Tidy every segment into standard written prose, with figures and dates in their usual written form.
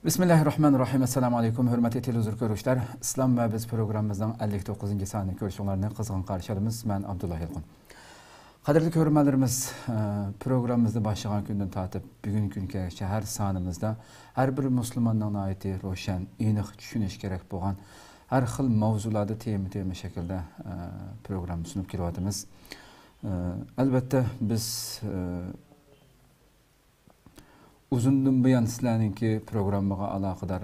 Bismillahirrahmanirrahim. Assalamu alaikum. Hürmetli televizyon görüşler. İslam ve Biz programımızdan 59. saniye görüşlerini kızgın karşıladığımız ben Abdullah Yılgın. Kadirli görürmelerimiz programımızda başlayan günden tatip bugün günkü her sanımızda her bir Müslümanın ayeti roşan, inik düşünüş gerek boğan her xil mavzularda temi şekilde program sunup kilovatımız. Elbette biz uzundan buyan sizlerinki programmaga alaqadar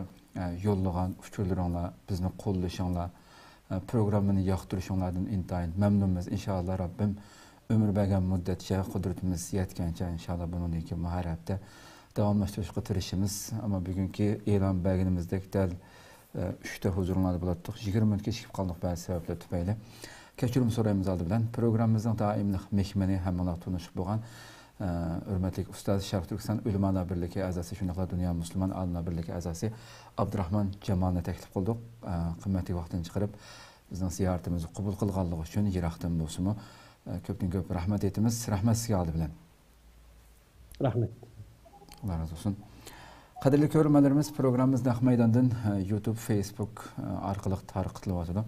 yollagan uçurlarınla bizni qo'llashinglar programmani yoqtirishinglardan intayin mamnunmiz. İnşallah Rabbim ömür bergan muddatcha qudratimiz yetgancha inşallah buniki maharatda davomlashtirishga tirishimiz. Ama bugungi e'lon berganimizdek dal 3 ta huzurlarda bo'latdik. 20 minutga chiqib qoldik ba'zi sabablar tufayli. Kechirim so'raymiz oldi bilan programmamizning doimlik mehmoni hammalar tanishib bo'lgan hürmetli Ustaz Şarkı Türkistan Ulemalar Birliği azası şunaqla Dünya Müslüman Alimler Birliği azası Abdurrahman Cemal'ni teklif qildik. Qimmatli vaqtini chiqarib bizning ziyoratimizni qabul qilganligi uchun yiroqdan bo'lsa-mu ko'pdan ko'p rahmat etamiz. Rahmat sizga oldi bilan. Rahmet. Allah razı olsun. Qadrli ko'ruvchilarimiz programmamizni naq maydondan YouTube, Facebook orqali tarqatilyapti.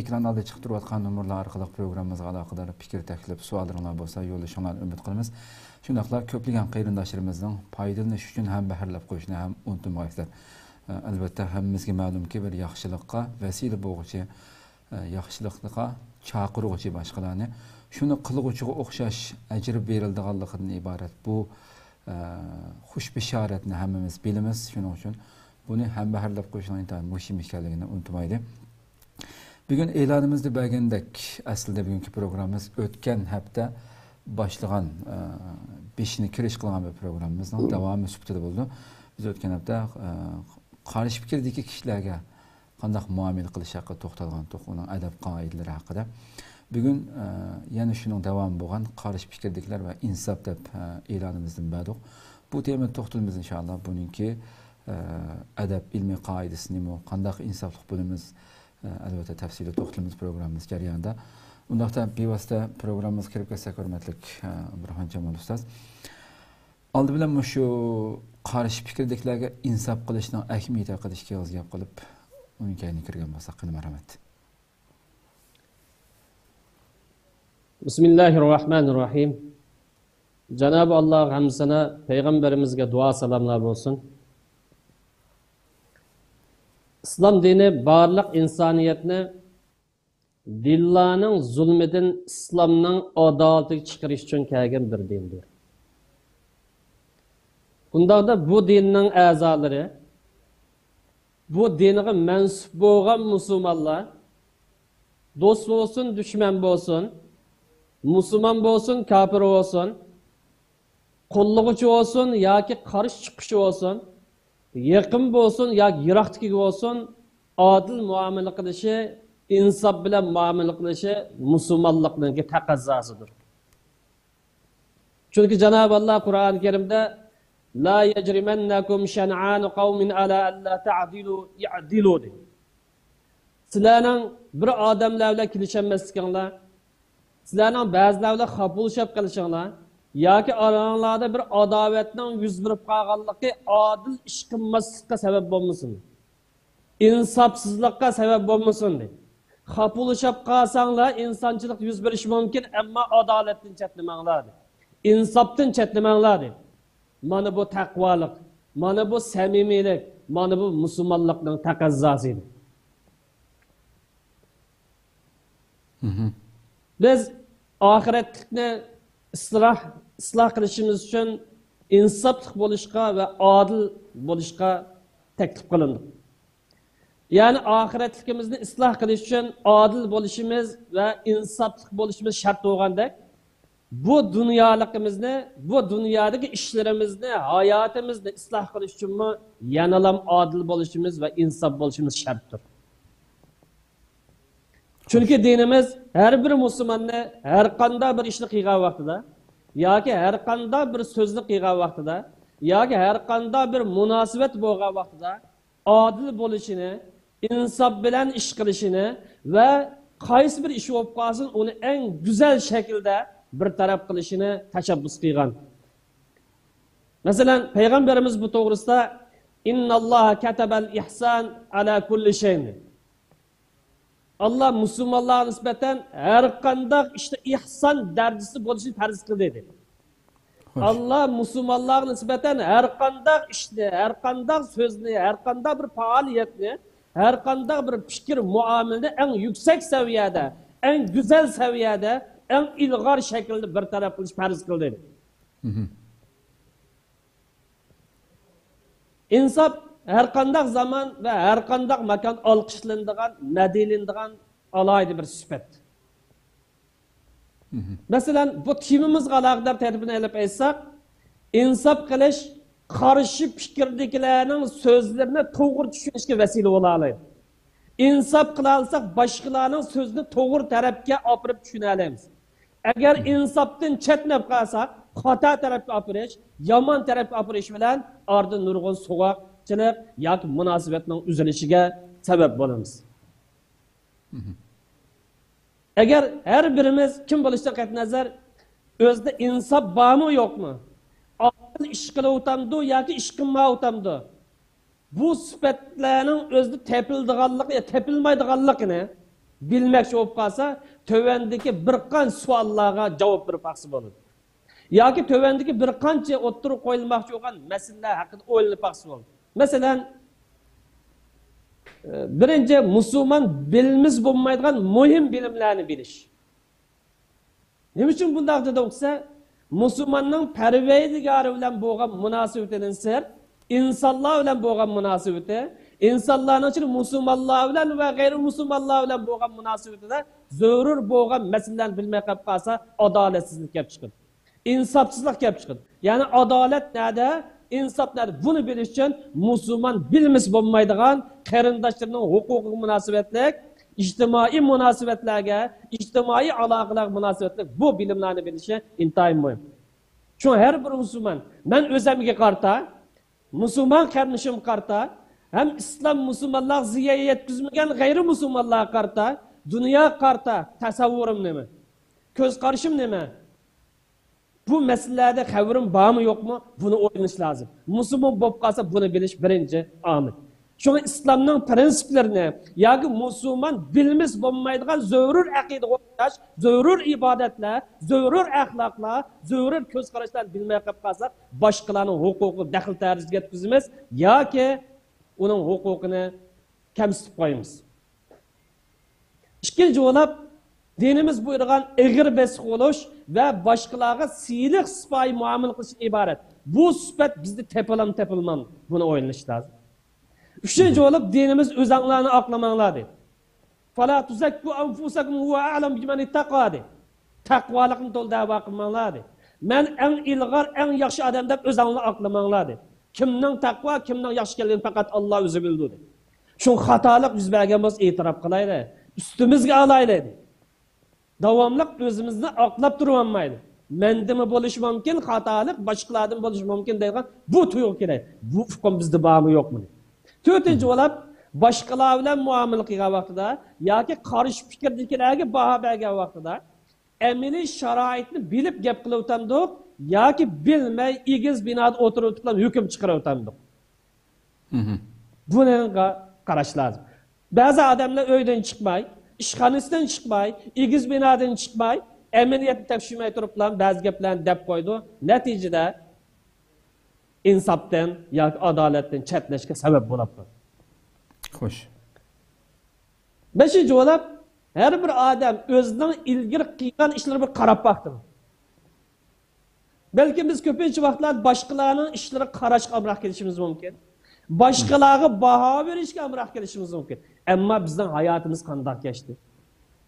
Ekran aldı chiqib turayotgan nomerlar orqali programmamizga aloqador fikr, taklif, savollaringiz bo'lsa yo'llashinglarni umid qilamiz. Shundaqla ko'plagan qarindoshlarimizning foydalanish uchun ham bahrlab qo'yishni ham unutmaysizlar. Albatta hammamizga ma'lumki bir yaxshilikqa vasila bo'luvchi, yaxshilikqa chaqiruvchi boshqalarni shuni qilg'uchiga o'xshash ajr beriladiganligidan iborat. Bu xush bishoratni hammamiz bilamiz. Shuning uchun buni ham bahrlab qo'yishning muhim ekanligini unutmaylik. Bugün e'lonimizda bergandek aslida bugungi programmamiz o'tgan hafta boshlagan 5ni kirish qilgan bir programmamizning davomi sifatida bo'ldi. Biz o'tgan hafta qarshi fikrdagi kishilarga qanday muomala qilish haqida to'xtalgan, uning adab qoidalari haqida. Bugun yana shuning davomi bo'lgan qarshi fikrdagilar va insof deb e'lonimizdan berdik. Bu tema to'xtalamiz inshaalloh. Buningki adab ilmiy qoidasini qanday insofli bo'lamiz albatta tafsili to'xtalamiz programımız jarayonida. Undaqda bevosita programmamizga kirib ketsak, hurmatli Abdurrahman Cemal Ustaz. Oldi bilan shu qarshi fikrdagilarga insof qilishning ahamiyati haqida ikki og'iz gap qilib, uning kayni kirgan bo'lsak, rahmat. Bismillahirrahmanirrahim. Cenab-ı Allah hamdisine Peygamberimizge dua salamlar olsun. İslam dini barlıq insaniyetini dillarının zulmeden İslam'ın adaletini çıkarış için kelgen bir dindir. Bunda da bu dinin azaları, bu dine mensup olan Müslümanlar, dost olsun, düşman olsun, Müslüman olsun, kafir olsun, kolluğucu olsun, ya ki karış çıkışı olsun, yakın olsun ya yiraktaki olsun adil muamele kılışı, insaf bilen muamele kılışı Müslümanlık'ın takazzasıdır. Çünkü Cenab-ı Allah Kur'an-ı Kerim'de la yecrimennekum şen'anu kavmin ala alla ta'dilu ya'dilu de. Sizlerinin bir adamlarla kilişenmezlikinler, sizlerinin bazılarla kapılışıp kalışınlar, ya ki aranlarda bir adavetten yüz verip kalganlığı adil iş kılmasızlıkla sebep olmasın. İnsafsızlıkla sebep olmasın. Kapılışıp kalsanlar insançılık yüz veriş mümkün ama adaletten çetlemenler. İnsaftan çetlemenler. Mana bu takvalık, mana bu samimilik, mana bu Müslümanlıkның takazzasıydı. Biz ahiretlikni ıslah kılışımız için insaflı buluşka ve adil buluşka teklif kılındı. Yani ahiretlikimizni ıslah kılış için adil buluşumuz ve insaflı buluşumuz şart olgandek, bu dünyalıkımızı, bu dünyadaki işlerimizni, hayatımızı ıslah kılış için mi yanalam adil buluşumuz ve insaf buluşumuz şarttır. Çünkü dinimiz her bir Müslümanı her kanda bir işlik yığa vaxtıda, ya ki her kanda bir sözlük yığa vaxtıda, ya ki her kanda bir münasibet boğa vaxtıda adil buluşunu, insaf bilen iş kılışını ve qaysi bir iş olup kalsın onu en güzel şekilde bir taraf kılışını teşebbüs kıygan. Mesela Peygamberimiz bu doğrusunda İnnallâhe ketebel ihsan ala kulli şeyin. Allah Müslümanlığa nispeten her kandak işte ihsan derecesi buluşunu farz kıldı dedi. Allah Müslümanlığa nispeten her kandak işte, her kandak sözünü, her kandak bir faaliyetini, her kandak bir fikir muamelede en yüksek seviyede, en güzel seviyede, en ilgar şekilde bir taraf kılış farz kıldı dedi. İnsaf her kandak zaman ve her kandak mekan alkışlandıgan, medilindigan alaydı bir süpet. Mesela bu timimiz alakadar tertibini elip aytsak, insaf kılış karşı fikirdekilerinin sözlerine doğru düşünüşke vesile olalıydı. İnsaf kılalsak başkalarının sözünü doğru tarafga apırıp düşünelemiz. Eğer insaftan chetnep kalsak, hata tarafga apırış, yaman tarafga apırış bilen ardın nurgun soğukçılık yoki münasebetinin üzülüşüge sebep bolamiz. Eğer her birimiz kim bo'lishdan qat'iy nazar o'zida insof bormi yo'qmi? Aql ish qilyapti yoki ish qilmayapti? Bu sifatlarning o'zida tepildiganligi, tepilmaydiganligini bilmoqchi bo'lib qolsa, tövendeki bir qancha savollarga javob berib baqsa bo'ladi. Yoki tövendeki bir qancha o'ttirib qo'yilmoqchi bo'lgan masalalar haqida o'ylanib baqsa bo'ladi. Masalan, birinci Müslüman bilimiz bulmaydıgan mühim bilimlerini biliş. Ne için bundan da olsa Müslümanın perverdigarı bilen boğan münasebetinden ser, insanlar bilen boğan münasebeti, insanların için Müslümanlar bilen ve gayrimüslimlar bilen boğan münasebeti de zörür boğan meselelerini bilmek yapsa adaletsizlik yap çıkın. İnsafsızlık yap çıkın. Yani adalet nerede? İnsaflar bunu biliş için Müslüman bilimiz bulmaydıgan qarindoshlarning huquqiy münasebetlik, ijtimoiy münasebetlerge, ijtimoiy aloqalar münasebetlik bu bilimlarni bilishi intayin muhim. Şu her bir Müslüman, ben özümge qarta, Müslüman qarnishim qarta, hem İslam Müslümanlar ziya yetkizmagan gayrimüslimlar qarta, dünya qarta, tasavvurim nima? Ko'z qarashim nima? Bu meselelerde xabarim bormi yo'qmi? Buni o'rganish lazım. Müslüman bo'lib qolsa buni bilish birinchi omil. Şuna İslam'ın prensiplerini, yani Müslüman bilimiz bulmaydıgan zörür akide okutaş, zörür ibadetler, zörür ahlaklar, zörür köz karışlar bilmeye kapkasak, başkalarının hukuku dahil tercih etkizimiz, ya ki onun hukukunu kemsitip koyumuz. İkinci olarak, dinimiz buyurgan egir besik oluş ve başkalarına silik sıfayı muamele kılışın ibaret. Bu sıfat bizde tepilmem, bunu oynaş lazım. Üçüncü olup dinimiz özanlarını aklamanlar dedi. فَلَا تُزَكُّوا أَنْفُسَكُمْ هُوَ أَعْلَمُ بِمَنِ اتَّقَى dedi. Takvalıkını dolu dava aklamanlar dedi. Men en ilgar, en yaxşı adam deyip özanlarını aklamanlar dedi. Kimden takva, kimden yaxşı geldiğini fakat Allah özü bildi dedi. Şun hatalık biz belgemiz itiraf kılaydı. Üstümüzge alaydı dedi. Davamlık özümüzde aklap durmanmaydı. Mendimi buluş mümkün, hatalık, başkalardan buluş mümkün deyken bu tuyuk gerek. Bu fıkhım bizde bağımı yok mu? Dördüncü olarak başkalar bilen muamele kılgan vaxtida yoki qarshi fikirdagilarga baho bergan vaxtida amaliy sharoitni bilib gap qilib o'tamdik yoki bilmay egiz binoda o'tirib turib hukm chiqarib o'tamdik. Buni qarash lazım. Bazı adamlar uydan chiqmay, ishxonasidan chiqmay, egiz binodan chiqmay, amaliyotni tekshirmay turib ba'zi gaplarni deb qo'ydi. Natijada insofdan yoki adolatdan chetlashga sabab bo'ladi. Xo'sh. Beşinci olarak her bir adam özünün ilgili qilgan işlerine bir qarab baktı. Belki biz köpünçü vaxtlar başkalarının işleri qarashga amraq kelishimiz mümkün. Başkalarına baho berishga amraq kelishimiz mümkün. Ama bizden hayatımız qanday geçti?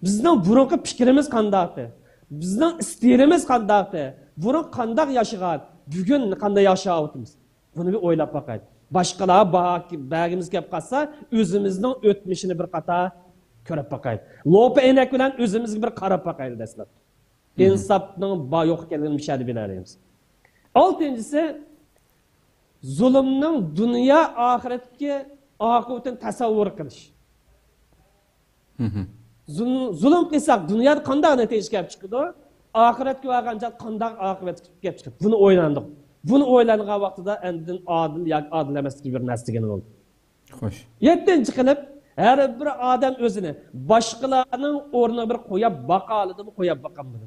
Bizden burunqi fikrimiz qandaydi? Bizden istirimiz qandaydi? Burun qanday yaşagan? Bugün qanday yaşayapmiz? Bunu bir o'ylab bakaylik. Başkalarına bağımız gelip kalsa, özümüzün ötmüşünü bir kata körüp bakayım. Lopa enek bilen özümüzü bir karap bakayım desler. İnsafının yok gelin bir şey biliriz. Altıncısı, zulümün dünya ahiretki akıbetini tasavvur kılış. Zulüm kıysak, dünyada kandak netice gelip çıkıyordu. Ahiretki vakanca kandak akıbet gelip çıkıyordu. Bunu oynandık. Bunu o'ylangan vaqtida endin adil yoki adil emas bir narsa degan bo'ldi. Xo'sh. 7-chi qilib har bir odam o'zini boshqalarning o'rniga bir qo'yib baqaladimi, qo'yib baqamadi.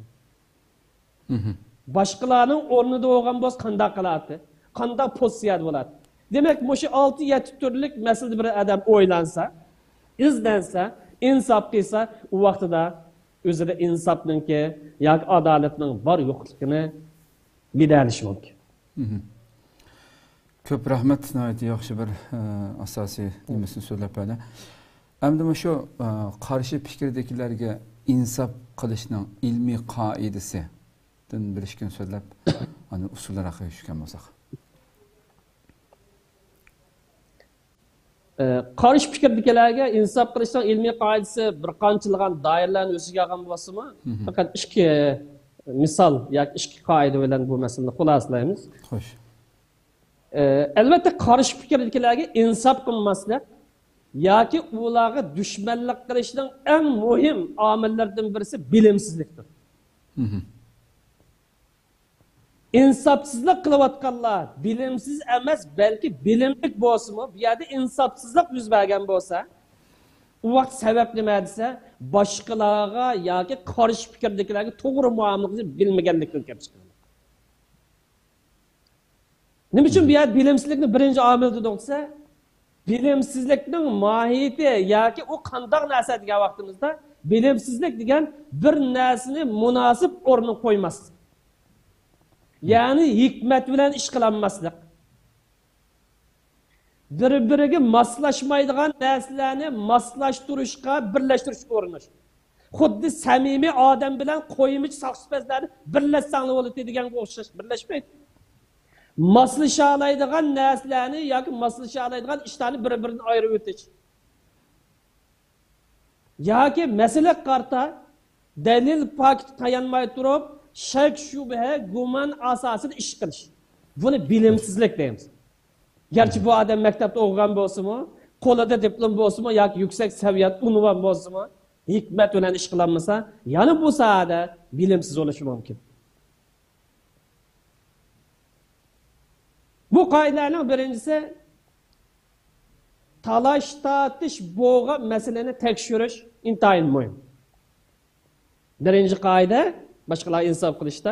Boshqalarning o'rnida bo'lgan bo'lsa qanday qiladi? Qanday pozitsiyada bo'ladi? Demak, o'sha 6-7 turlik masalada bir odam o'ylansa, izlansa, insof qilsa, u vaqtida o'zida insofninki yoki adolatning bor yo'qligini bilalish mumkin. Ko'p rahmat, nihoyatda yaxshi bir asosiy nimasini so'zlab berdi. Endi shu qarshi fikrdagilarga insof qilishning ilmiy qoidasidan bilishgan so'zlab, ana usullar haqida tushgan bo'lsak. Qarshi fikrdagilarga insof qilishning ilmiy qoidasi bir qanchalig'an doiralarni o'ziga olgan bo'lsa-mu, faqat ikki misol yoki ikki qoida bilan bu masalani xulosalaymiz. Xo'sh. Albatta qarshi fikrdagilarga insof qilmaslik yoki ularga dushmanlik qilishning eng muhim omillaridan birisi bilimsizlikdir. İnsafsızlık kılıvatkanlar bilimsiz emas, belki bilimlik bo'lsa-mu, bu yerda insafsızlık yuz bergan bo'lsa, u vaqt sabab nima desa, boshqalarga yoki qarshi fikrdagilarga to'g'ri muomala qilib bilmaganlikdan kelib chiqadi. Nima uchun bu yerda bilimsizlikni birinchi omil dediksa, bilimsizlikning mohiyati yoki u qanday narsa degan vaqtimizda, bilimsizlik degan bir narsani munosib o'rniga qo'ymaslik. Yani hikmet bilen iş kılanmaslık. Bir-biriga maslaşmaydigan narsalarni maslaştırışga, birleştirishga urinish. Xuddi samimiy odam bilan qo'yimich saqchipazlarni birlashsanglar bo'ladi deganga o'xshash, birlashmaydi. Maslasha oladigan narsalarni yoki maslasha oladigan ishlarni bir-biridan ayirib o'tish. Yoki masala qarta dalil pok tayanmay turib shak shubha guman asosida ish qilish. Buni bilimsizlik deymiz. Gerçi bu adam maktabda o'qigan bo'lsa-mu, qo'lida diplom bo'lsa-mu yoki yuksak saviyat unvon bo'lsa-mu, hikmat bilan ish qilinmasa, yana bu sohada bilimsiz bo'lishi mumkin. Bu qoidalarning birinchisi talash tortish bo'lgan masalani tekshirish intayin muhim. Birinchi qoida başkalar insof qilishda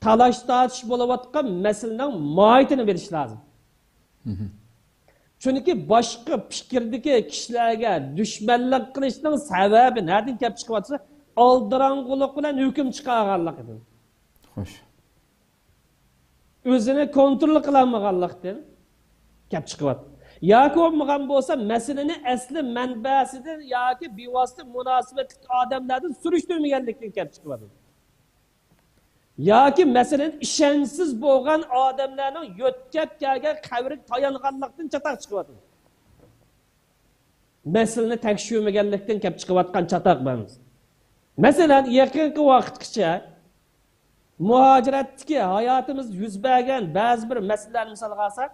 talash tortish bo'layotgan masalaning mohiyatini bilish lozim. Chunki boshqa fikrdagi kishilarga dushmanlik qilishning sababi nereden kelib chiqyapsa, oldirang'ulik bilan hukm chiqarganligidir. Xo'sh. O'zini kontrol qilolmaganlikdan kelib chiqyapti. Yoki bo'lmagan bo'lsa, masalani asli manbasidan yoki bevosita munosabatli odamlardan surishtirmaganlikdan kelib chiqyapti. Yoki masalan ishonchsiz bo'lgan odamlarning yo'tkab kelgan qabri tayanganlikdan chatoq chiqyapti. Masalani tekshirmaganlikdan kelib chiqayotgan chatoq bo'lamiz. Masalan, yaqinqi vaqtgacha muhojiratdagi hayotimiz yuz bergan ba'zi bir masalalarni misol olsak,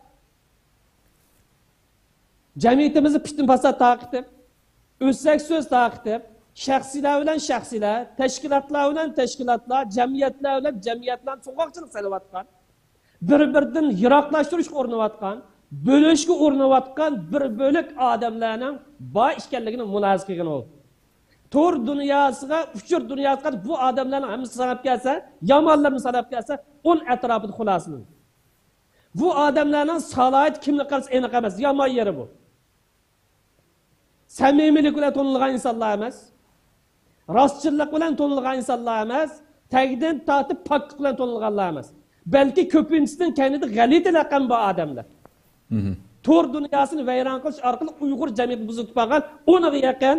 jamiyatimizni fitna-fasod taqib, o'sak so'z taqib, shaxsiylar bilan shaxsiylar, tashkilotlar bilan tashkilotlar, jamiyatlar bilan jamiyatlar so'qoqchilik qilayotgan, bir-biridan yiroqlashtirish o'rnayotgan, bo'lishga o'rnayotgan bir bo'lik odamlarning bor ekanligini mulohaza qilgan bo'ldi. Tor dunyosiga, uchur dunyosiga bu odamlarning hammasi sanab kelsa, yomonlarni sanab kelsa, un atrofida xulosalanadi. Bu odamlarning salohiyat kimlik qilsa aniq emas, yomon yeri bu. Samimiylik bilan to'nilgan insonlar emas. Rostchilik bilan to'nilgan insonlar emas, tagdan tortib poklik bilan to'nilganlar emas. Balki ko'pinchisidan kaynida g'alati laqam bu odamlar. Tor dunyosini vayron qilish orqali Uyg'ur jamiyati buzib qolgan, o'niga yaqin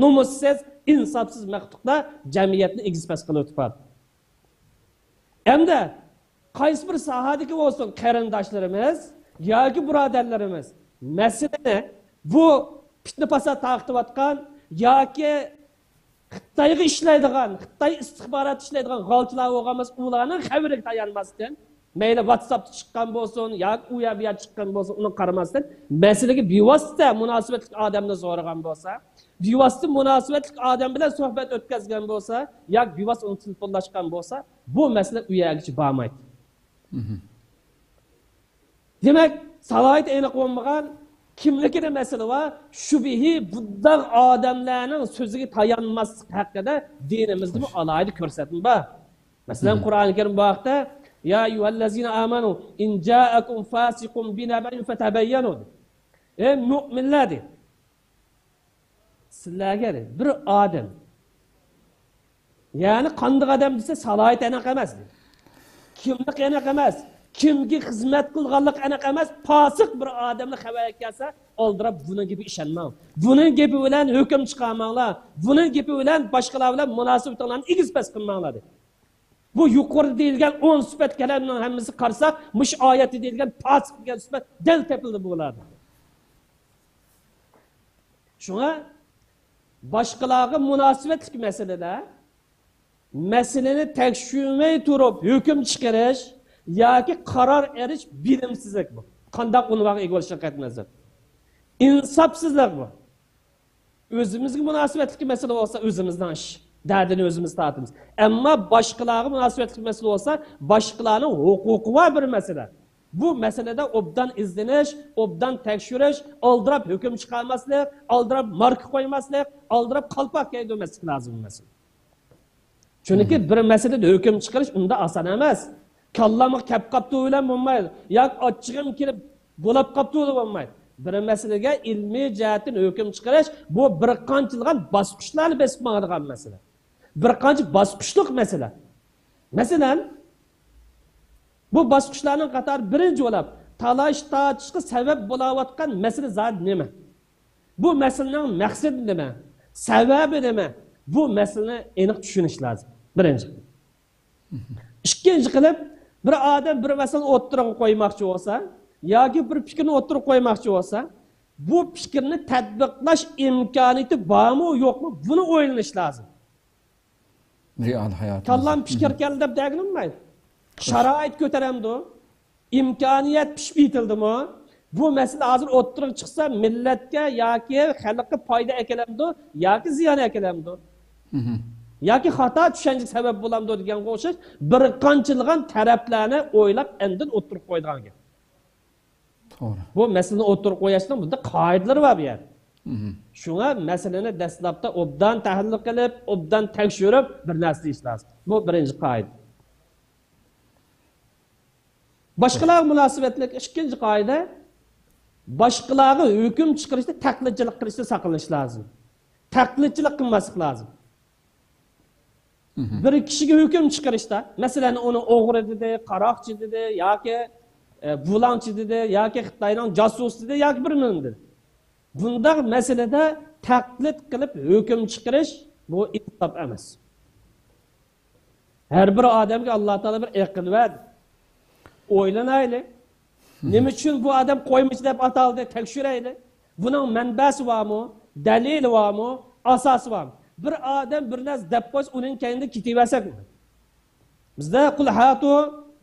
nomussiz, insofsiz maxluqlar jamiyatni egizpas qilib o'tibadi. Hamda qaysi bir sohadagi bo'lsin qarindoshlarimiz yoki birodarlarimiz masalani bu fitna-fasod taqtiyotgan yoki Xitoyga ishlaydigan, Xitoy istixborot ishlaydigan g'olchilar bo'lganmiz, ularning xabariga tayanmasdan, mayli WhatsAppda chiqqan bo'lsin yoki u yerga chiqqan bo'lsin, uni qaramasdan, masalaga bevosita munosabatli odamni so'ragan bo'lsa, bevosita munosabatli odam bilan suhbat o'tkazgan bo'lsa, yoki bevosita uni telefonlashgan bo'lsa, bu masala u yergacha bormaydi. Demek salayet aniq olmagan kimlikide mesele var. Şubihi buddaq adamlarının sözüge tayanmaslık hakkında dinimizde bu alaydı körsetme var. Mesela Kur'an-ı Kerim bu vakitte ya eyyühellezine amanu in ca'akum fasikum binabe'in fetebeyyenu. Müminler de. Sizlerge bir adam. Yani kandık adam dese salayet aniq emas. Kimlik aniq emas. Kimga xizmat qilganlik aniq emas, fasıq bir odamni xabar kelsa, oldirib buning gibi ishonmang. Buning gibi bilan hukm chiqarmanglar. Buning gibi bilan boshqalar bilan munosabatlarni igizpas qilmanglar. Bu yuqorida deyilgan 10 sifat kalamning hammasi qarsak, mush oyatda deyilgan fasıq degan sifat dal tepildi bo'ladi. Shunga boshqalarga munosabatlik masalada masalani tekshirmay turib hukm chiqarish yoki qaror erish bilimsizlik bu. Qanday unvonga ega bo'lishga qatnashadi. İnsafsizlik bu. Özümüzge münasebetli mesele olsa özümüzden iş. Derdini özümüz tatımız. Ama başkalarına münasebetli mesele olsa başkalarının hukuku var bir mesele. Bu meselede obdan izleniş, obdan tekşiriş, aldırıp hüküm çıkarmasılık, aldırıp marka koymasılık, aldırıp kalpak dönmesi lazım bu mesele. Çünkü bir meselede hüküm çıkarış onda asan emez. Kallamak kep kaptı öyle olmaydı. Ya açığım kirip bulap kaptı öyle olmaydı. Bir meselege ilmi cihetin hüküm çıkarış bu bir qançılgan basqışlarını besip mağdığan mesele. Bir qançı basqışlık mesele. Mesela bu basqışlarının qatar birinci olab talaş tartışqı sebep bulavatkan mesele zat neme? Bu meselenin məqsədi neme? Sebebi neme? Bu meseleni aniq düşünüş lazım. Birinci. İkinci qilib bir adam bir mesele o'ttirib qo'ymoqchi olsa yoki bir fikrni o'ttirib qo'ymoqchi olsa bu fikrni tatbiqlash imkoniyati bormi yo'qmi buni o'ylanish lazım. Real hayat. Kallam fikir keldi deb degilmaydi. Sharoit ko'taramdi. İmkoniyat pishib yetildimi? Bu mesele hozir o'ttirib chiqsa millatga yoki xalqqa foyda ekelamdi yoki ziyon ekelamdi. Yoki xato tushuncha sabab bo'lamdi deganga o'xshash bir qanchilgan taraflarni o'ylab endin o'ttirib qo'ydigan gap. To'g'ri. Bu meseleni o'ttirib qo'yishning bunda qoidalari bor bu yer. Shunga meseleni dastlabda obdan tahlil qilib, obdan tekshirib bir narsa deyish lozim. Bu birinchi qoida. Boshqalar munosabatlik ikkinchi qoida boshqalarga hukm chiqarishda taqlidchilik qilishda saqlanish lozim. Taqlidchilik qilmaslik lozim. Bir kishiga hukm chiqarishda, masalan, uni o'g'ri dedi, qaroqchi dedi, yoki bulanchi dedi, yoki Xitoyning josus dedi, yoki bir nima dedi. Bunda masalada taqlid qilib hukm chiqarish bu insof emas. Har bir odamga Alloh taolo bir aql berdi. O'ylanayli. Nima uchun bu odam qo'ymish deb ataldi, tekshirayli. Buning manbasi bormi, dalili bormi, asosi bormi? Bir adam bir narsa deb qo'ysa, uning keyinda ketaversak-mi? Bizda qul hatu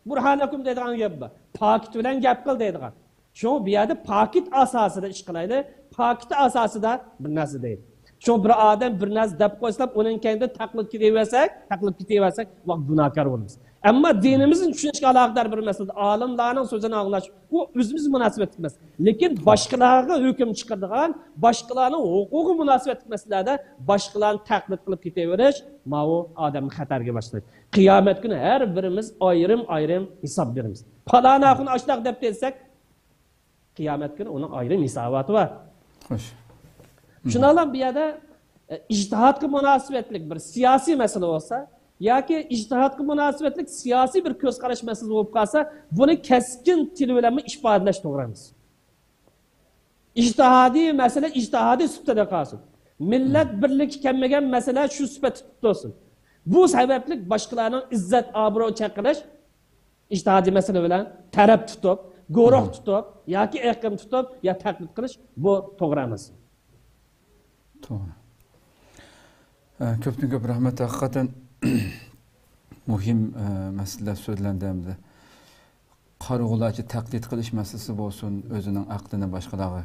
burhanakum deydigan gap bor. Pakit bilan gap qil deydigan. Shu bu yerda pakit asosida ish qilayli. Pakit asosida bir narsa deydi. Shu bir odam bir narsa deb qo'ysa, uning keyinda taqlid ketaversak, vaqt gunohkor bo'lamiz. Amma dinimizin tushunishga aloqador bir masala, olimlarning so'zini anglash, bu o'zimiz munosabatli emas. Lekin boshqalarga hukm chiqaradigan, boshqalarning huquqi munosabatli masalalarda boshqalarni taqlid qilib ketaverish, ma'u odamni xatarga boshlaydi. Qiyomat kuni har birimiz ayrim hisob beramiz. Falana xun ashlaq deb desak, qiyomat kuni uning ayrim hisoboti bor. Xo'sh. Shundan bu yerda ijtihodga munosabatlik bir siyosiy masala bo'lsa, yoki ijtihodga munosabatlik siyosiy bir ko'z qarash masalasi bo'lib qolsa, buni keskin til bilan ifodalash to'g'ri emas. Ijtihodiy masala ijtihodiy sifatida qolsin. Millat birligi kelmagan masala shu sifatda tutulsin. Bu sababli boshqalarning izzat obro' chaqirish ijtihodiy masala bilan taraf tutib, guruh tutib, yoki aqm tutib, yo taqlid qilish bu to'g'ri emas. To'g'ri. Ko'pdan ko'p rahmat, haqiqatan muhim masalalar so'zlandimdi. Qarog'ularcha taqlid qilish masalasi bo'lsin, o'zining aqlini boshqalarga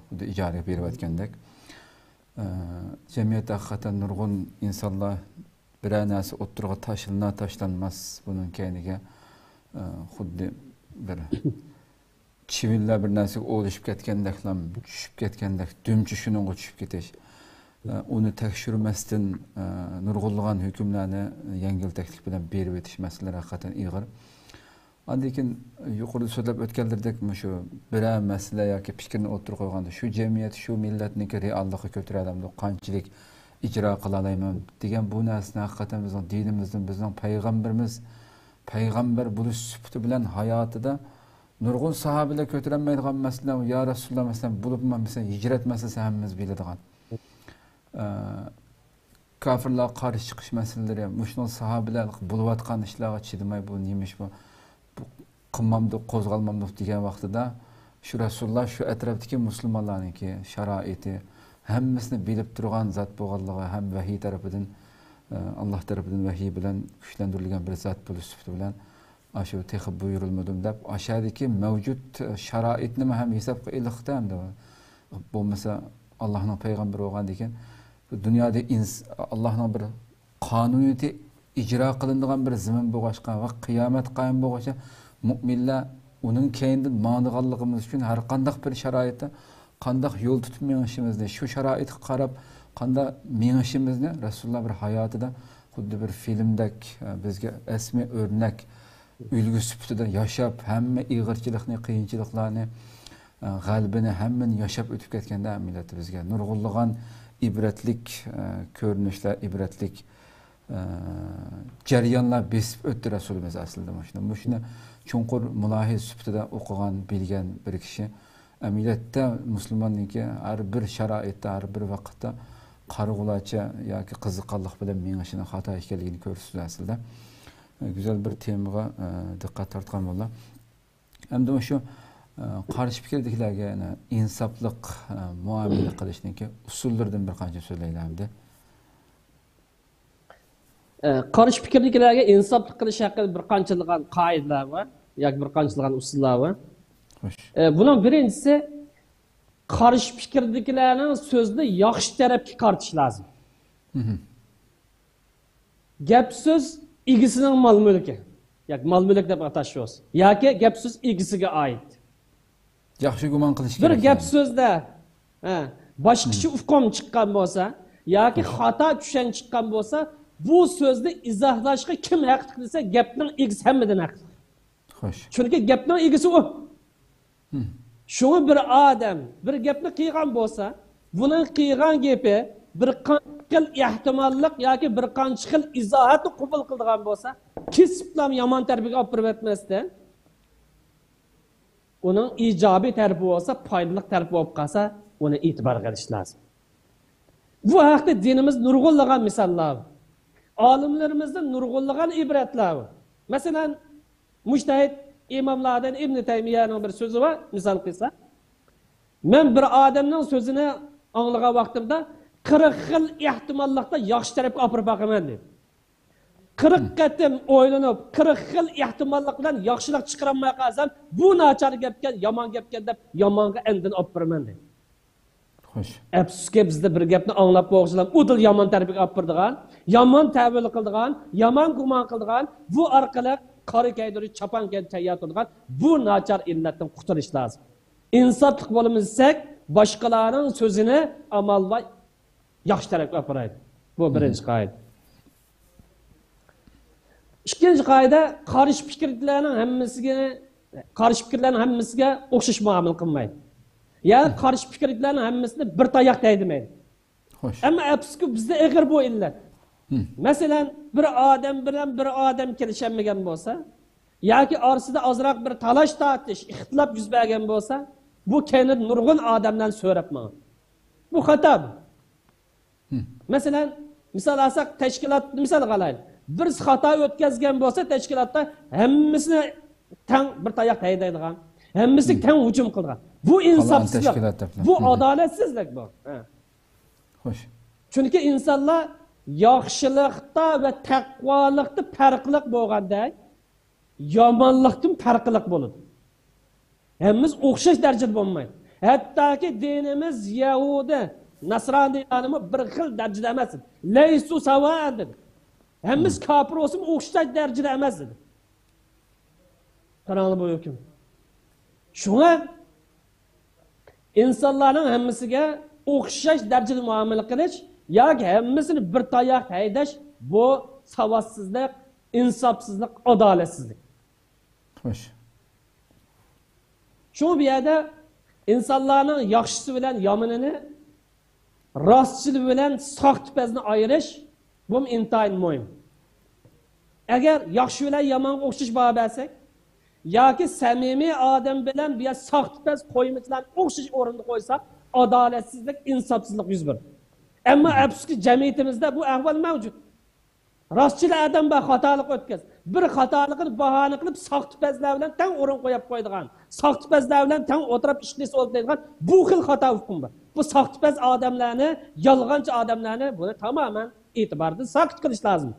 xuddi ijaraga berib aytgandek. Jamiyatda haqiqatan nurg'un insonlar bir narsa o'ttirg'a tashlanmas, buning keyiniga xuddi bir çiviller bir narsaga oluşup ketgandeklam, tushib ketgandek, dumchi shuningga tushib ketish. Uni tekshirmasdan nurg'unlagan hukmlarni yengiltaklik bilan berib o'tish masalalari haqiqatan ig'ir. Lekin yuqorida so'zlab o'tganlardek shu biror masala yoki fikrni o'tirib qo'yganda shu jamiyat, shu millatniki reallikqa ko'taradimdi, qanchalik ijro qila olaman degan bu narsani haqiqatan bizning dinimizdan, bizning payg'ambar bo'lish sifati bilan hayotida nurg'un sahobalar ko'tarolmaydigan masala, ya Rasululloh masalan bo'libmi, masalan hijrat masalasi hammamiz biladigan. Kafirlar qarshi chiqish masalalari, mushno sahobalar bo'layotgan ishlarga chidamay bu nemish bu qilmamdi, qo'zg'almamdi degan vaqtida shu Rasululloh shu atrofdagi musulmonlarniki sharoiti hammasini bilib turgan zot bo'lganligi ham vahiy tarafidan Alloh tarafidan vahiy bilan kuchlantirilgan bir zot bo'lish sifati bilan shu texib buyurilmadim deb aşağıdaki mavjud sharoitni ham hisobga ilishdi hamda bo'lmasa Allohning payg'ambari bo'lgan ekan dunyoda Allohning bir qonuniyati icra qilinadigan bir zamin bo'lg'achqa va qiyomat qoyim bo'lg'acha mu'minlar uning keyindan ma'niganligimiz uchun har qanday bir sharoitda qanday yo'l tutib mengishimizni, shu sharoitga qarab qanday mengishimizni Rasululloh bir hayotida xuddi bir filmdek bizga asli o'rnak ulgu sifatida yashab, hamma ig'irchilikni, qiyinchiliklarni, g'albini hammani yashab o'tib ketganda millat bizga nurg'unlagan ibratlik ko'rinishlar, ibratlik jarayonlar besib o'tdi Rasulimiz aslida shuni chunqur mulohiz sifatida o'qigan, bilgan bir kishi millatda musulmonniki har bir sharoitda, har bir vaqtda qarg'ulacha yoki qiziqqonlik bilan mengishini xato ekanligini ko'rsatdi aslida. Güzel bir temaga diqqat tortgan bo'ldi. Hamda shu qarshi fikrdagilarga insofliq muomala qilishniki usullaridan bir qancha so'zlaylamdi. Qarshi fikrdagilarga insoflik qilish haqida bir qanchalig'an qoidalar bor, yoki bir qanchalig'an usullar bor. Bunun birincisi qarshi fikrdagilarning so'zni yaxshi tarafga qartish lozim. Gap so'z egisining mol-mulki, yoki mol-mulk deb atashimiz, yoki gap so'z egisiga oid. Yaxshi gumon qilish kerak. Bir gap so'zda boshqacha ufqom chiqqan bo'lsa, yoki xato tushuncha chiqqan bo'lsa, bu so'zni izohlashga kim haqli desa, gapning egisi hammadan haqli. Xo'sh. Chunki gapning egisi u. Şunu bir adam bir gapni qilgan bo'lsa, buning qilgan gapi bir qancha ehtimollik yoki bir qancha xil izohatni qabul qilgan bo'lsa, kesiblam yomon tarbiyaga olib kirib etmasdan, uning ijobiy tarbiya bo'lsa, foydali tarbiya bo'lib qolsa, uni e'tibor qilish lozim. Bu haqda dinimiz nurg'unlagan misollar, olimlarimizdan nurg'unlagan ibratlar. Masalan, mujtahid İmamlardan İbn Taymiye'nin bir sözü var, misal kıysa. Ben bir adamın sözünü anlayan vaktimde 40 yıl ihtimallıkta yaxşı tarafı apırıp bakıman deyip. 40 qatim oylanıp, 40 yıl ihtimallıktan yaxşılık çıkaramaya kalsam, bu naçar gepken, yaman gepken deyip, yamanға endin apırıman deyip. Hoş. Əfsuske bizde bir gepni anlap boğuşulan, udul yaman tarafı apırdıgan, yaman təvil kıldıgan, yaman kuman kıldıgan, bu arkalık qarı kaydırı çapan kendi tayyat olgan bu naçar illetten kurtuluş lazım. İnsaflık bolumuzsak başkalarının sözünü amalla yaxşı tarafı aparaydı. Bu birinci kaide. İkinci kaide karşı fikirlerinin hemmesiga o'xshash muomala qilmaydi. Yani karşı fikirlerinin hemmesini bir tayoq değdirmaydi. Hoş. Ama afsuski bizde egir bu illet. Mesela bir adam kelishamagan bo'lsa, yoki orasida ozroq bir talash tortish, ixtilof yuz bergan bo'lsa, bu keyin nurg'un odamdan so'rabman. Bu xato. Mesela misol alsak tashkilot misol qilaylik. Bir xato o'tkazgan bo'lsa, tashkilotda hammasini tang bir tayoq taydaydigan, hammasi tang hujum qilgan. Bu insofsizlik, bu adolatsizlik bu. Xo'sh. Chunki insonlar yaxshilikda ve taqvolikda farqliq bo'lganda, yomonlikdan farqliq bo'ladi. Hammamiz o'xshash darajada bo'lmaydi. Hattoki dinimiz Yahudi, Nasroniylarni bir xil darajada emas. Laysu sawan dedi. Hammamiz kofir bo'lsin, o'xshash darajada emas dedi. Qaranglar bu hukm. Şuna insanların hammasiga o'xshash darajada muomala qilish yoki hammasini bir tayoq haydash bu savodsizlik, insofsizlik, adolatsizlik. Xo'sh. Shu bu yerda insonlarning yaxshisi bilan yomonini, rostchili bilan soxtapazni ayirish bu intayin muhim. Agar yaxshi bilan yomonga o'xshash bo'lib bersak, yoki samimiy odam bilan bu soxtapaz qo'yimchilar o'xshash o'rinda qo'ysak, adolatsizlik, insofsizlik yuz beradi. Ammo afsuski jamiyatimizda bu ahvol mavjud. Rostchil adam va xatolik o'tkaz. Bir xatolikni bahona qilib soxtapazlar bilan tang o'rin qo'yib qo'ydigan, soxtapazlar bilan tang o'tirib ishlaysa oladigan bu xil xato hukm bor. Bu soxtapaz odamlarni, yolg'onchi odamlarni buni tamoman e'tiborda saqit qilish lozim.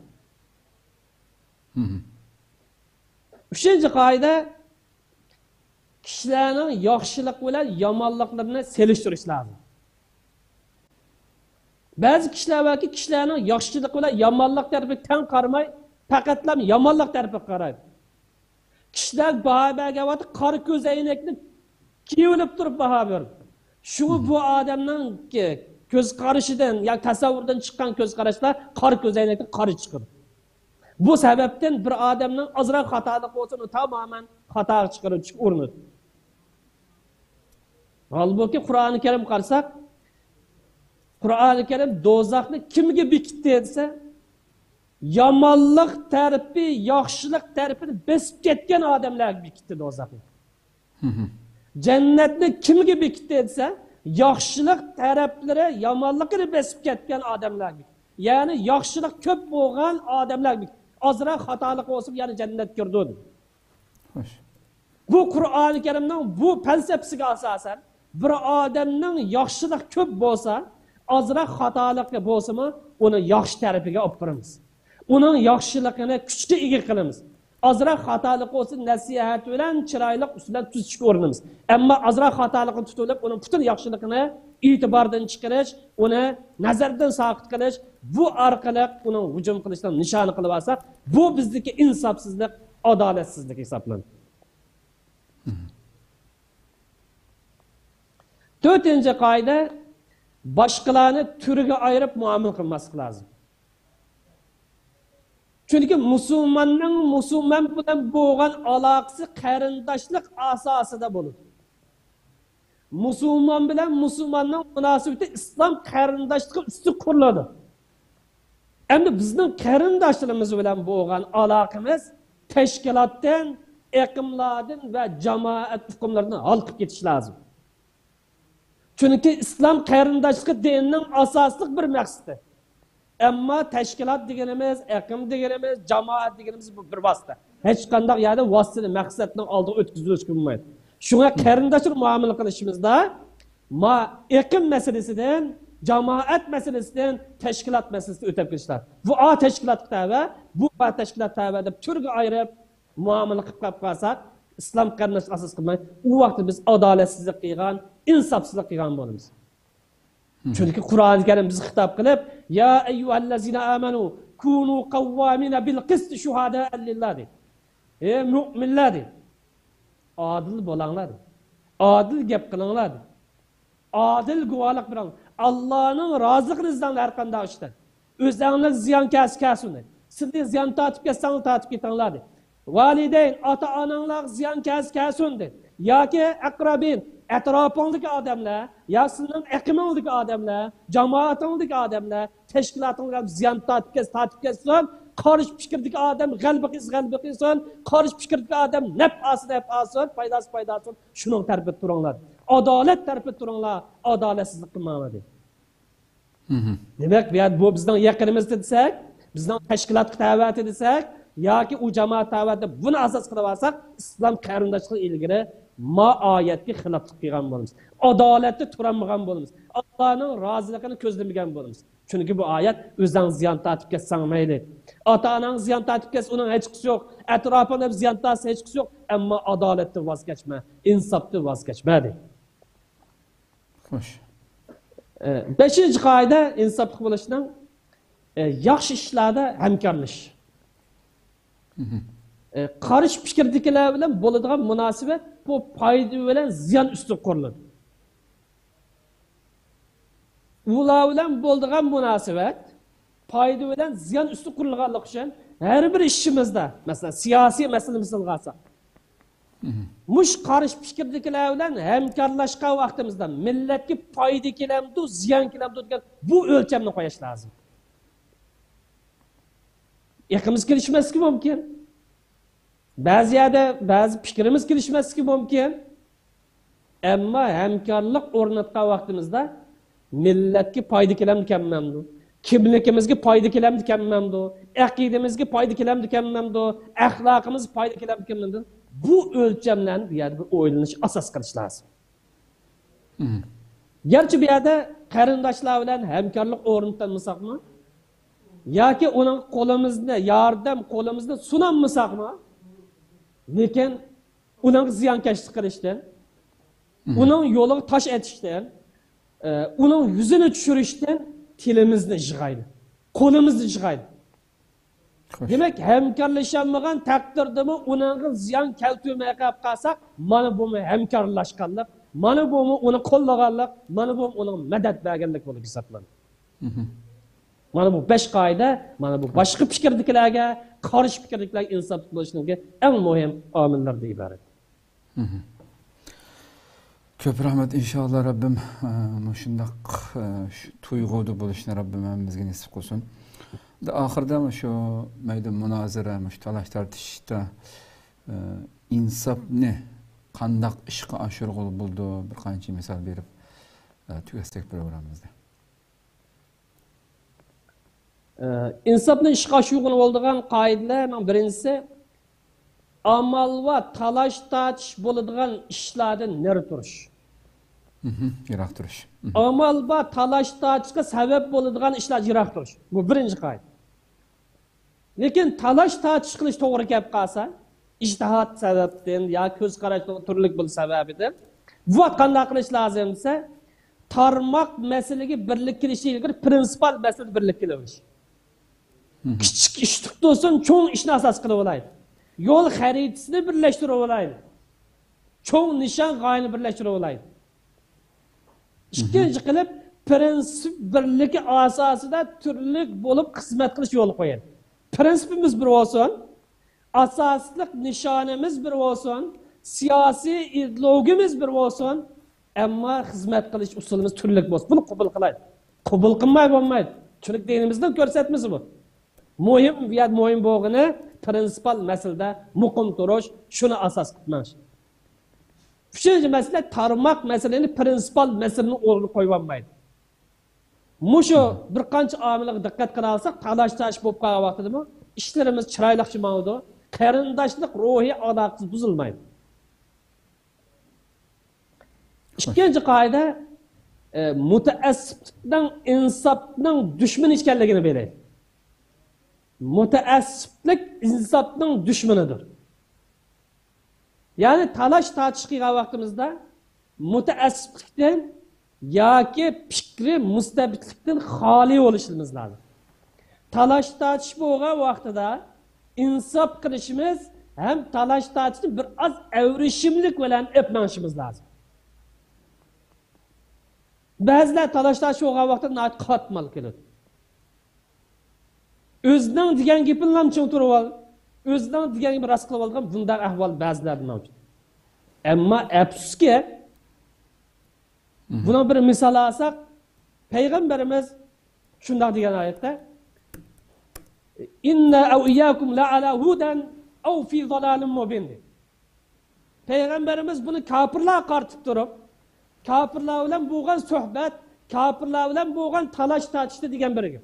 Uchinchi qoida kishilarning yaxshilik bilan yomonliklarini selishtirish lozim. Ba'zi kishilar yoki kishilarning yaxshilik bilan yomonlik tarafiga teng qaramay, faqatlam yomonlik tarafiga qaraydi. Kishilar baho bergan vaqt qora ko'z aynakni kiyilib turib baho berdi. Shu bu odamning ko'z qarashidan yoki tasavvurdan chiqqan ko'z qarashlar qora ko'z aynakni qora chiqadi. Bu sebepten bir adamın azra hatalık olsun tamamen hata çıkarıp uğrunur. Halbuki Kur'an-ı Kerim karsak, Kur'an-ı Kerim dozaklı kimge bikitti etse, yamanlık tarifi, yaxşılık tarifini besip ketken adamlar bikitti dozaklı. Cennetli kimge bikitti etse, yaxşılık tarifleri, yamanlıkını besip ketken adamlar bikitti. Yani yaxşılık köp boğan adamlar bikitti. Azra hatalık olsun yani cennet gördü. Bu Kur'an-ı Kerim'den bu felsefesine asasen bir adamın yaxşılık köp olsa azra hatalık olsa mı onu yaxşı tarafiga olib boramiz. Onun yaxşılığını küçükçe ega qilamiz. Azra hatalık olsa nasihat bilan chiroylik ustidan tuzishga o'rnimiz. Ammo azra hatalıkni tutulib onun bütün yaxşılığını itibardan chiqarish, uni nazardan saqit qilish, bu orqali uning hujum qilishdan nishoni qilib olsak, bu bizdagi insofsizlik, adolatsizlik hisoblanadi. To'rtinchi qoida boshqalarni turiga ayirib muomala qilmaslik lozim. Chunki musulmon bilan bo'lgan aloqasi qarindoshlik asosida bo'ladi. Musulmon bilan musulmonning munosabati islom qarindoshligiga ustun quriladi. Endi bizning qarindoshlarimiz bilan bo'lgan aloqamiz tashkilotdan, aqimlardan va jamoat hukmlaridan halqib ketish lozim. Chunki islom qarindoshligi dinning asosli bir maqsadi. Ammo tashkilot deganimiz, aqim deganimiz, jamoat deganimiz bu bir vosita. Hech qanday yerda vositani maqsadning oldiga o'tkazilish bo'lmaydi. Şuna qarindoshlik muomala qilishimizda aqim masalasidan, jamoat masalasidan tashkilot masalasini o'tab ketishlar. Bu tashkilot tava, bu tashkilot tava deb turga ayirib muomala qilib qolsak, islom qarindoshlik asos qilmay, u vaqtda biz adolatsizlik qilgan, insofsizlik qilgan bo'lamiz. Chunki Qur'on-i Karim bizni xitob qilib, ya ayyuhallazina amanu kunu qawwamina bil qist shuhada'a lillah. Ey mu'minlar, adil bo'linglar. Adil gap qilinglar. Adil guvohlik berang. Allohning roziligidan har qanday ishda. O'zingiz ziyon kasb-kasbni. Sizni ziyon tatib ketsang, tatib ketinglar. Validayn, ota-onanglar ziyon kasb-kasbni. Yoki aqrabin, atrofingdagi odamlar, yo sizning aqimingdagi odamlar, jamoatingdagi odamlar, tashkilotinglar ziyon tatib ketsin. Qarış fikirdeki adam g'alba qilsin, qarış fikirdeki adam naf olsin, foydasi olsin. Shuning tarafida turinglar. Adolat tarafida turinglar, adolatsizlik qilmanglar. Demak, bu bizning yaqinimiz desak, bizning tashkilotga da'vat desak, yoki u jamoat da'vatida buni asos qilib olsak, islom qarindoshlik ilgari oyatga xiloflik qilgan bo'lamiz. Adolatni turamagan bo'lamiz. Allohning roziligini ko'zlamagan bo'lamiz. Çünkü bu ayet özden ziyan tatip ketsen meyli. Ata-anang ziyan tatip kes, onun hiç kısı yok. Etrafında ziyan tatip hiç kısı yok. Ama adalette vazgeçme, insafta vazgeçmedi. Hoş. Beşinci kaide insaf kılışının yaxşı işlerde hemkarlış. Qarshi fikrdagilar bilan bo'ladigan munosabat bu foyda bilan ziyon ustun quriladi. Ular bilan bo'ladigan munosabat foyda bilan ziyon ustun qurilganligi uchun har bir ishimizda, masalan, siyosiy masalamizga olsak, mush qarshi fikrdagilar bilan hamkorlashgan vaqtimizda millatga foyda kelamdi, ziyon kelamdi degan bu o'lchamni qo'yish lozim. Yakimiz kelishmasligi mumkin. Ba'zi yerda ba'zi fikrimiz kelishmasligi mumkin. Ammo hamkorlik o'rnatgan vaqtimizda millatga foyda kelamdi kamamdi. Kimligimizga foyda kelamdi kamamdi. Aqidamizga foyda kelamdi kamamdi. Axloqimiz foyda kelamdi kamamdi. Bu o'lchamlarni bu yerda bir o'ylanish asos qilish lozim. Gerçi bu yerda qarindoshlar bilan hamkorlik o'rnatamsaqmi? Yoki uning qo'limizni, yordam qo'limizni sunammasaqmi? Lekin uning ziyonkashlik qilishdan, uning yo'liga tosh etishdan, uning yuzini tushirishdan tilimizni yig'aydi, qo'limizni yig'aydi. Demak, hamkorlashanmagan taqdirdami uning ziyon keltirmay qolsak, mana bu hamkorlashganlik, mana bu uni qo'llaganlik, mana bu uning madad berganlik bo'lib hisoblanadi. Mana bu 5 qoida, mana bu boshqa fikrdagilarga, qarshi fikrdagilarga insof bo'lishning eng muhim omillardan iborat. Ko'p rahmat inshaalloh Rabbim shundaq tuyg'uda bo'lishni Rabbim bizga nasib qilsin. Oxirida shu maydon munozara, talash tartishda insofni qandaq ishga oshirg'ul bo'ldi, bir qancha misol berib tugatsak programmamizda. İnsofni ishga oshirg'ul bo'ladigan qoidalarning birinchisi amal va talash tartish bo'ladigan ishlardan nari turish. Yiroq turish. Amal va talash tartishga sabab bo'ladigan ishlar yiroq turish. Bu birinchi qoida. Lekin talash tartish qilish to'g'ri kelib qolsa, ijtihod sababdan yoki ko'z qarash turli bo'l sababidan bu qanday qilish lozim desa, tarmoq masalaga birlik kelishga prinsipal masala birlik kelish. Kichik ish tutsin, cho'ng ishni asos qilib olaydi. Yo'l xaritasini birlashtirib olaydi. Cho'ng nishon g'oyani birlashtirib olaydi. Ikkinchi qilib prinsip birligi asosida turli bo'lib xizmat qilish yo'l qo'yadi. Prinsipimiz bir olsun, asosli nishonimiz bir olsun, siyosiy ideologiyamiz bir olsun, ammo xizmat qilish usulimiz turli bo'lsin. Buni qabul qilaydi. Qabul qilmay bo'lmaydi. Chunki dinimizdan ko'rsatmasi bu. Muhim bo'lgani prinsipal masalada muqim turish, shuni asos tutmash. Üçüncü mesele tarmoq meseleni prinsipal meseleni o'rniga qo'yib olmaydi. Mushu bir qancha omilga diqqat qila olsak, talash tartish bo'lib qolgan vaqtida ishlarimiz chiroyli chiqmaydi, qarindoshlik ruhiy aloqasi buzilmaydi. Ikkinchi qoida mutaassiblikning insofning dushmani ekanligini biladi. Mutaassiblik insofning dushmanidir. Yani talash tartish qilgan vaqtimizda mutaassiblikdan yoki fikri mustabidlikdan xoli bo'lishimiz lozim. Talash tartish bo'lgan vaqtida insof qilishimiz ham talash tartishni bir oz avrishimlik bilan o'pmanishimiz lozim. Ba'zilar talash tartish bo'lgan vaqtda qatmal keladi. O'zining degan gapini ham tushuntirib ol. O'zining degan gibi rast qilib olgan bunday ahvol ba'zilarda mavjud. Ammo afsuski buna bir misol olsak, Peygamberimiz shunday degan oyatda inna aw iyyakum la ala hudan aw fi zalalin mubin. Peygamberimiz bunu kafirlarga qartib turib, kafirlar bilan bo'lgan suhbat, kafirlar bilan bo'lgan talash tartishdi degan bir gap.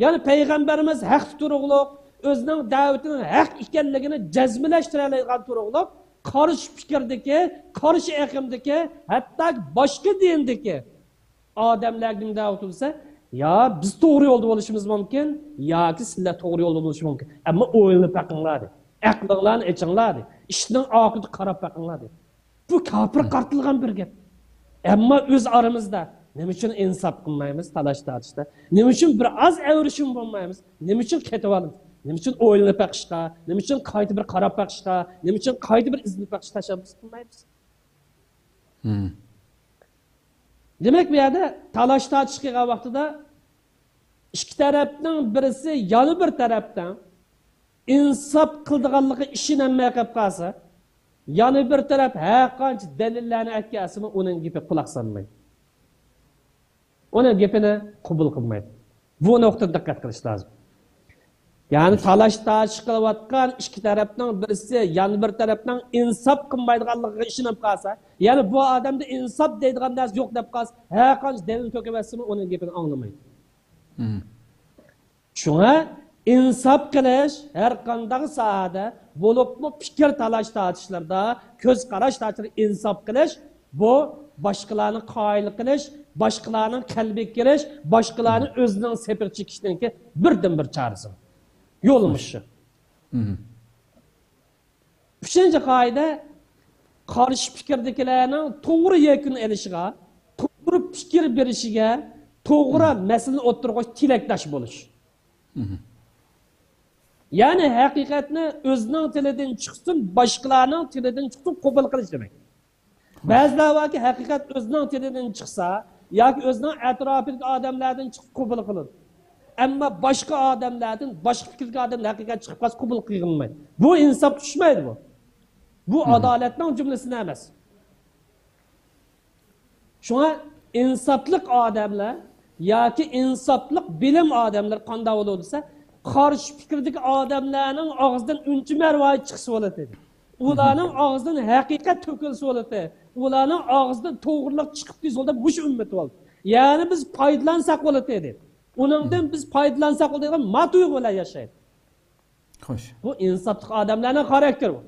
Yani Peygamberimiz haq tuturuqliq, özünün davetinin haq ekanligini jazmlashtiradigan turug'liq, qarshi fikrdagi, qarshi aqimdagi, hatto boshqa dindagi odamlarning da'vat bo'lsa, ya biz to'g'ri yo'lda bo'lishimiz mumkin, yoki sizlar to'g'ri yo'lda bo'lish mumkin. Ammo o'yinni paqinglar, aqlinglarni ichinglar, ishning oqibati qarab paqinglar. Bu kafir qartilgan bir gap. Ammo o'z aramizda nima uchun insof qilmaymiz talash tartishda? Nima uchun bir oz avrishim bo'lmaymiz? Nima uchun ketib olamiz? Nima uchun o'ylanib baqishga, nima uchun qayta bir qarab baqishga, nima uchun qayta bir izinib baqishga tashabbus qilmaymiz? Demak, bu yerda talash tortish qilgan vaqtida ikki tarafning birisi yana bir tarafdan insof qildiganligi ishonmay qolib qolsa, yana bir taraf har qancha dalillarni aytgasimi, uning gapi quloq solmaydi. Uning gapini qabul qilmaydi. Bu nuqtada diqqat qilish lozim. Yani talash tortish qilayotgan ikki tarafning birisi yana bir tarafdan insof qilmaydiganligiga ishonib qolsa, ya'ni bu odamda insof deydigan narsa yo'q deb qolsa, har qancha dalil to'kibasimi, uning gapini anglamaydi. Shunga insof qilish har qanday sohada bo'libmi fikr talash tortishlarda, ko'z qarash tortishlarda insof qilish bu boshqalarni qoyil qilish, boshqalarning qalbiga kirish, boshqalarni o'zining sepir chekishningki birdan bir chorasi. Yolmuş şu. Üçüncü qoida qarshi fikirdagilarning to'g'ri yakun elishiga, to'g'ri fikr berishiga, to'g'ri masalani o'tirg'ich tilakdosh bo'lish. Ya'ni haqiqatni o'zining tilidan chiqsin, boshqalarning tilidan chiqsin qabul qilish demak. Ba'zilar borki haqiqat o'zining tilidan chiqsa, yoki o'zining atrofidagi odamlardan chiqib qabul qiladi. Ama başka adamlardan, başka fikirli adamlar hakikat çıkıp kalsa kabul kılınmaydı. Bu insaf düşmeydi bu. Bu adaletinin cümlesine emez. Şuna insaflık adamlar, ya ki insaflık bilim adamlar kanda olursa, karşı fikirdeki adamların ağzından üncü mervayı çıksa olur dedi. Ulanın ağzından hakikat tökülse olur dedi. Ulanın ağzından doğruluk çıkıp biz oldu, bu ümmet oldu. Yani biz faydalansak olur dedi. Onundan biz faydalansak olacak ma duygular yaşaydı. Hoş. Bu insaflık adamlarının karakteri bu.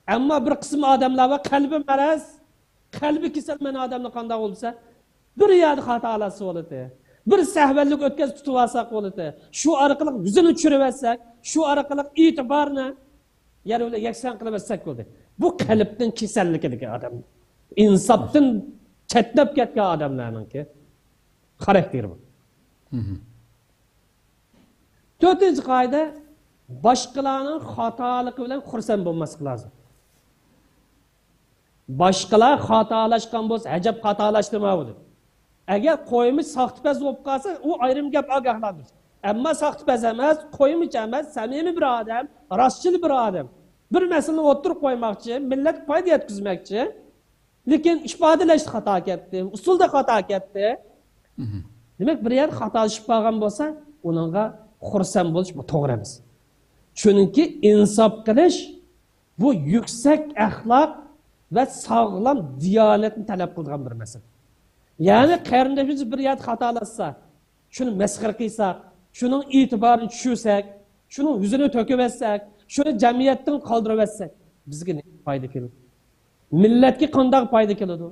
Ama bir kısım adamlar var kalbi maraz, kalbi kesilmen adamla kandak olursa bir yerde hatalası olur. Bir sehvellik ötkez tutuvasak olur. Şu arkalık yüzünü çürüversek, şu arkalık itibarını yer öyle yeksen kılıversak olur. Bu kalpten kesellikdeki adam. İnsaftan çetlep ketken adamlarının ki karakteri bu. Dördüncü qoida boshqalarning xatoligi bilan xursand bo'lmaslik lozim. Boshqalar xatolashgan bo'lsa, ajab xatolashtirmaydi. Agar qo'yimiz saxtipaz bo'lib qolsa, u ayrim gap ogohlantir. Ammo saxtipaz emas, qo'yimiz emas, samimiy bir odam, rostchil bir odam. Bir masalani o'tirib qo'ymoqchi, millat foyda yetkazmoqchi, lekin ifodalashda xato ketdi, usulda xato ketdi. Demek bir yer xatolashib qolgan bo'lsa, uningga xursand bo'lish bu to'g'ri emas. Chunki insof qilish bu yuksak axloq va sog'lom diyonatni talab qilgan bir masala. Ya'ni qarindoshimiz bir yer xatolashsa, shuni masxara qilsak, shuning e'tiborini tushirsak, shuning yuzini to'kib etsak, shuni jamiyatdan qoldirib etsak, bizga ne foyda keladi? Millatga qanday foyda keladi?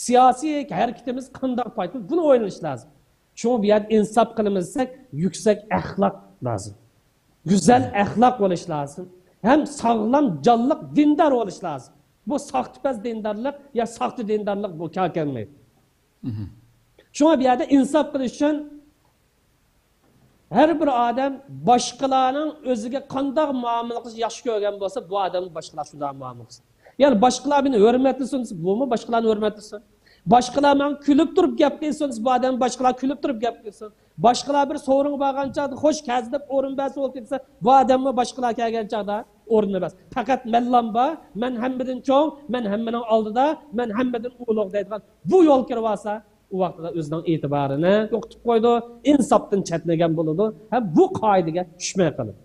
Siyosiy harakatimiz qanday foyda? Buni o'ylash lozim. Şunu bir yer insaf kılımızsak yüksek ahlak lazım. Güzel ahlak oluş lazım. Hem sağlam canlılık dindar oluş lazım. Bu sahtipaz dindarlık ya sahtı dindarlık bu kâr gelmeyi. Şuna bir yerde insaf kılış için her bir adam başkalarının özüge kandak muamelesi yaxşı görgen olsa bu adamın başkalar şundan muamelesi. Yani başkalar beni hürmetlisin, bu mu başkalarını hürmetlisin? Başkalar ben külüp durup gap qilsangiz, bu adam başkalar külüp durup gap qilsin. Başkalar bir sorun bağlanca hoş kezdip o'rin bas ol desa, bu adamma başkalar kelgan chaqda o'rin emas. Faqat mellan ba, men hammadan cho'ng, men hammaning oldida, men hammadan ulug' deydigan bu yo'l kirib olsa, u vaqtda o'zining e'tiborini yo'qotib qo'ydi, insofdan chetlagan bo'ladi. Ha bu qoidaga tushmay qoladi.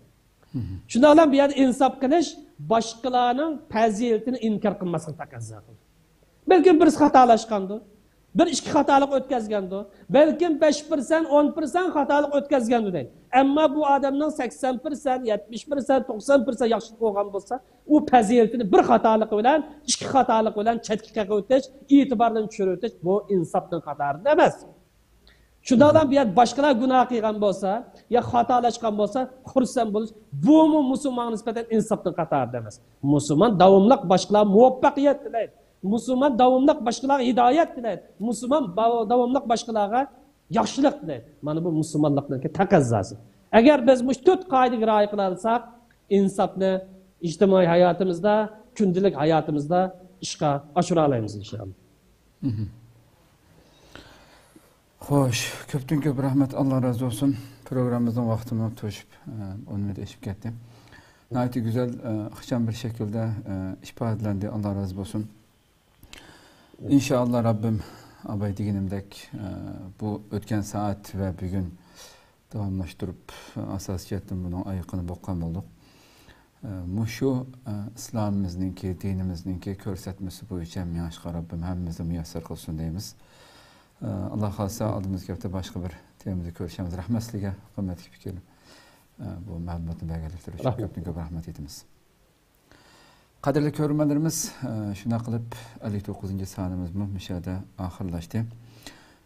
Shundan bilan bu yerda insof qilish boshqalarning fazilatini inkor qilmaslikni taqozo qiladi. Belki birisi xatolashgandi, bir ikki xatolik o'tkazgandi, belki 5%, 10% xatolik o'tkazgandi deydi. Ammo bu odamning 80%, 70%, 90% yaxshilik bo'lgan bo'lsa, u fazilatini bir xatolik bilan, ikki xatolik bilan chetga qo'yib o'tish, e'tibordan tushirib o'tish bu insofdan qatorida emas. Shundan bu yer boshqalar gunoh qilgan bo'lsa, yo xatolashgan bo'lsa, xursand bo'lish, bu musulmon nisbatan insofdan qatorida emas. Musulmon davomliq boshqalar muvaffaqiyat tilaydi. Müslüman davamlıq başqalarına hidayet diler. Müslüman davamlıq başqalarına yaxşılıq diler. Mana bu Müslümanlıqdaki taqazzası. Eğer biz bu 4 qoidaga rioya qilsak, insofni ijtimoiy hayotimizda, kundalik hayotimizda ishga oshira olamiz inshaalloh. Xo'sh, ko'pdan ko'p rahmat, Alloh razı olsun. Programımızın vaktini to'shib, onu da eşip ketdi. Nəhayət güzel, ixcham bir şekilde ifadelendi. Allah razı olsun. İnşallah Rabbim abay deganimdek bu ötken saat ve bugün davamlaştırıp asasiyetten bunun ayıqını boqqan bolduq. Muşu İslamımızınki, dinimizninki ko'rsatmasi bo'yicha miyashqa Rabbim hammamizni muyassar qilsin deymiz. Allah xolsa oldimizga hafta boshqa bir temada ko'rishamiz. Rahmat sizlarga, hurmatli fikrlar. Bu ma'lumotni berganliklari uchun ko'pdan ko'p rahmat etamiz. Qadrli ko'ruvchilarimiz, shuna qilib 59-sonimiz mushada oxirlashdi.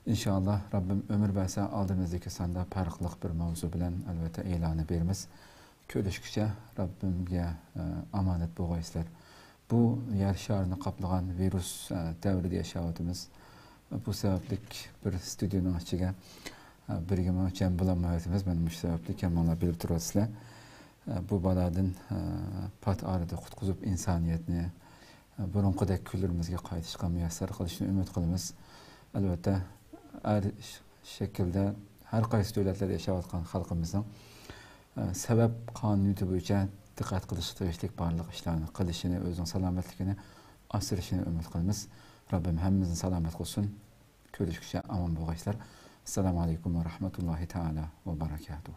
İnşallah Rabbim ömür bersa oldimizdagi sonda farqli bir mavzu bilan albatta e'loni beramiz. Ko'rishguncha Rabbimga omonat bo'lg'aysizlar. Bu yer sharini qoplagan virus davrida yashayotimiz. Bu sabablik bir studiyonun ichiga birga jam bo'lolmayotimiz. Mana shu sababli kamonlar bilib turasizlar. Bu baladan pat arada qutqizib insoniyatni burunqidek kunlarimizga qaytishga muyassar qilishni umid qilamiz. Albatta her şekilde her qaysi davlatlarda yashayotgan xalqimizning sabab qonuniyati bo'yicha diqqat qilish tegishlik barliq ishlarni qilishini, o'zining salomatligini asrashini umid qilamiz. Rabbim hammamizni salomat qilsin. Ko'rishguncha omon bo'lg'aysizlar. Assalomu alaykum va rahmatullohi taala va barakatuh.